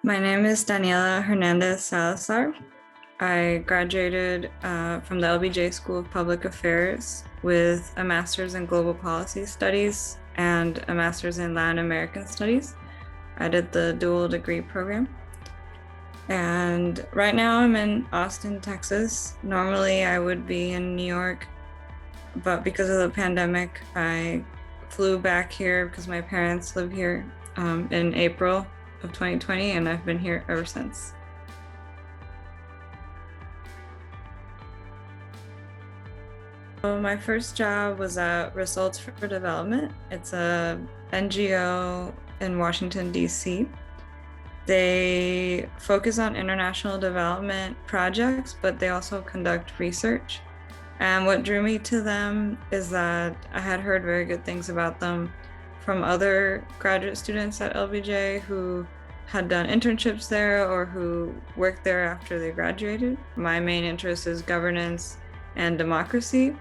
My name is Daniela Hernandez Salazar. I graduated from the LBJ School of Public Affairs with a master's in global policy studies and a master's in Latin American studies. I did the dual degree program. And right now I'm in Austin, Texas. Normally I would be in New York, but because of the pandemic, I flew back here because my parents live here in April of 2020, and I've been here ever since. So my first job was at Results for Development. It's a NGO in Washington, D.C. They focus on international development projects, but they also conduct research. And what drew me to them is that I had heard very good things about them from other graduate students at LBJ who had done internships there or who worked there after they graduated. My main interest is governance and democracy.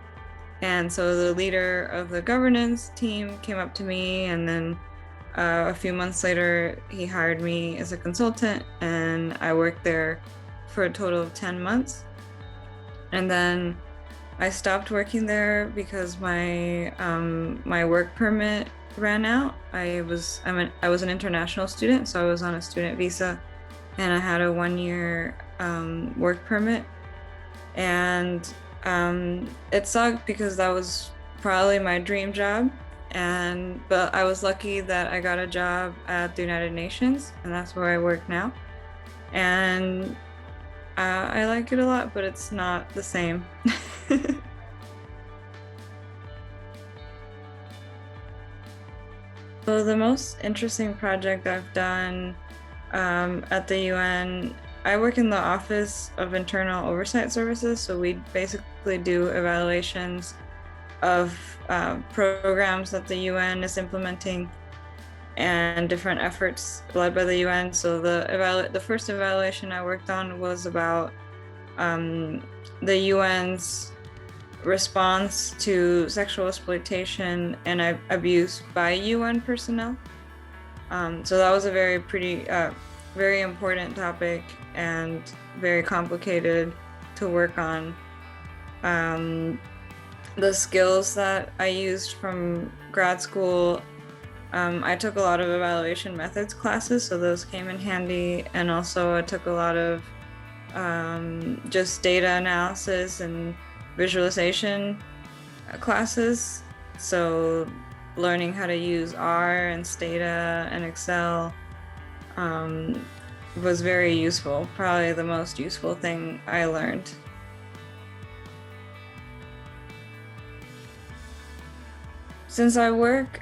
And so the leader of the governance team came up to me, and then a few months later, he hired me as a consultant, and I worked there for a total of 10 months. And then I stopped working there because my work permit ran out. I was an international student, so I was on a student visa, and I had a 1-year work permit, and it sucked because that was probably my dream job. But I was lucky that I got a job at the United Nations, and that's where I work now. And I like it a lot, but it's not the same. So the most interesting project I've done at the UN, I work in the Office of Internal Oversight Services, so we basically do evaluations of programs that the UN is implementing and different efforts led by the UN. So the first evaluation I worked on was about the UN's response to sexual exploitation and abuse by UN personnel. So that was a very important topic and very complicated to work on. The skills that I used from grad school, I took a lot of evaluation methods classes, so those came in handy. And also I took a lot of just data analysis and visualization classes. So learning how to use R and Stata and Excel was very useful, probably the most useful thing I learned. Since I work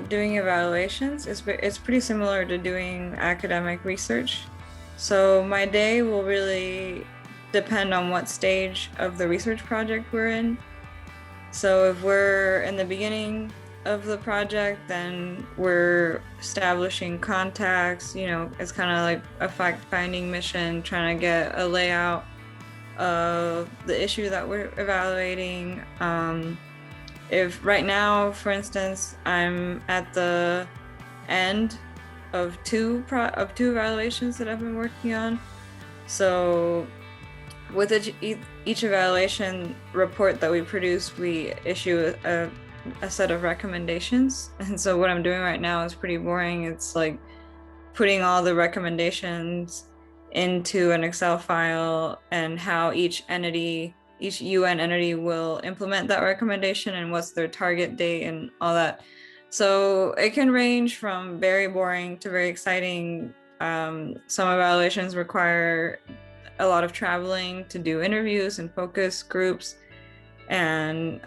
doing evaluations, it's pretty similar to doing academic research. So my day will really depend on what stage of the research project we're in. So if we're in the beginning of the project, then we're establishing contacts. It's kind of like a fact-finding mission, trying to get a layout of the issue that we're evaluating. If right now, for instance, I'm at the end of two evaluations that I've been working on. So with each evaluation report that we produce, we issue a set of recommendations. And so what I'm doing right now is pretty boring. It's like putting all the recommendations into an Excel file and how each UN entity will implement that recommendation and what's their target date and all that. So it can range from very boring to very exciting. Some evaluations require a lot of traveling to do interviews and focus groups. And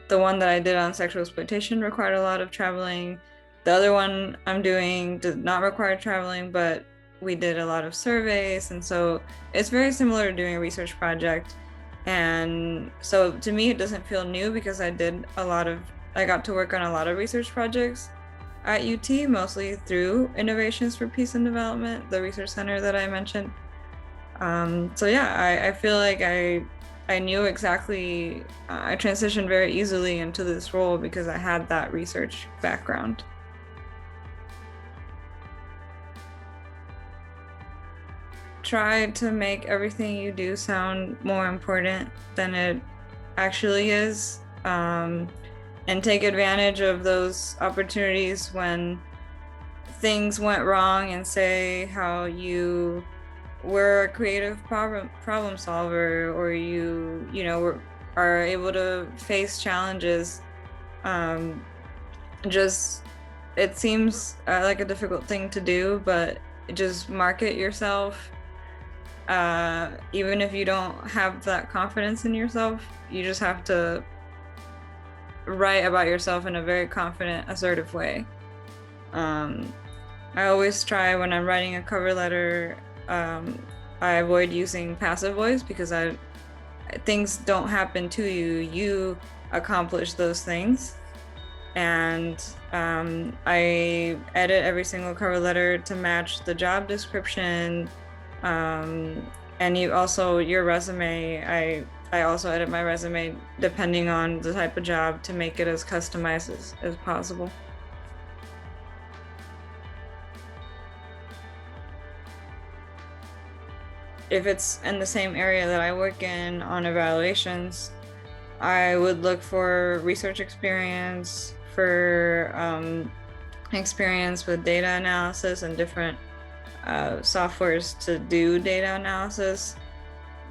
the one that I did on sexual exploitation required a lot of traveling. The other one I'm doing did not require traveling, but we did a lot of surveys. And so it's very similar to doing a research project. And so to me, it doesn't feel new because I got to work on a lot of research projects at UT, mostly through Innovations for Peace and Development, the research center that I mentioned. So yeah, I feel like I knew exactly, I transitioned very easily into this role because I had that research background. try to make everything you do sound more important than it actually is, and take advantage of those opportunities when things went wrong, and say how you were a creative problem solver, or are able to face challenges. Um, just it seems like a difficult thing to do, but just market yourself. Even if you don't have that confidence in yourself, you just have to write about yourself in a very confident, assertive way. I always try when I'm writing a cover letter, I avoid using passive voice, because things don't happen to you. You accomplish those things. And I edit every single cover letter to match the job description. And your resume, I also edit my resume depending on the type of job to make it as customized as possible. If it's in the same area that I work in on evaluations, I would look for research experience, for experience with data analysis and different softwares to do data analysis.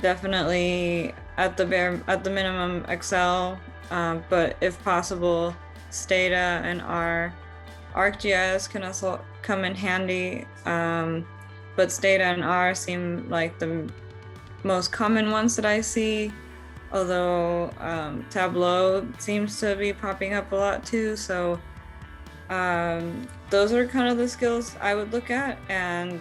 Definitely at the minimum Excel, but if possible, Stata and R. ArcGIS can also come in handy, but Stata and R seem like the most common ones that I see, although Tableau seems to be popping up a lot too. So those are kind of the skills I would look at, and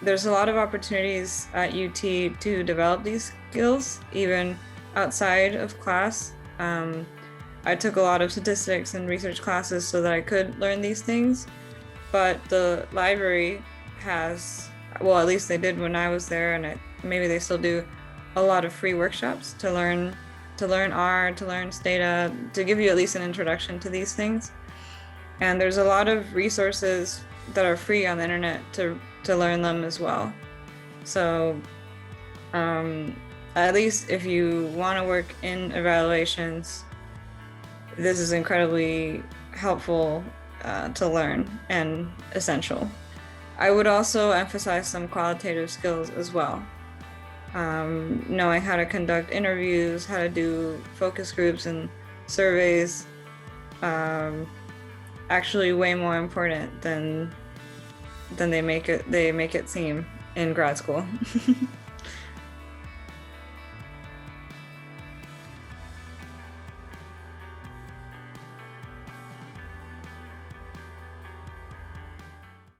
there's a lot of opportunities at UT to develop these skills, even outside of class. I took a lot of statistics and research classes so that I could learn these things, but the library has, well, at least they did when I was there, and maybe they still do, a lot of free workshops to learn R, to learn Stata, to give you at least an introduction to these things. And there's a lot of resources that are free on the internet to learn them as well. So at least if you want to work in evaluations, this is incredibly helpful to learn and essential. I would also emphasize some qualitative skills as well. Knowing how to conduct interviews, how to do focus groups and surveys, actually way more important than they make it seem in grad school.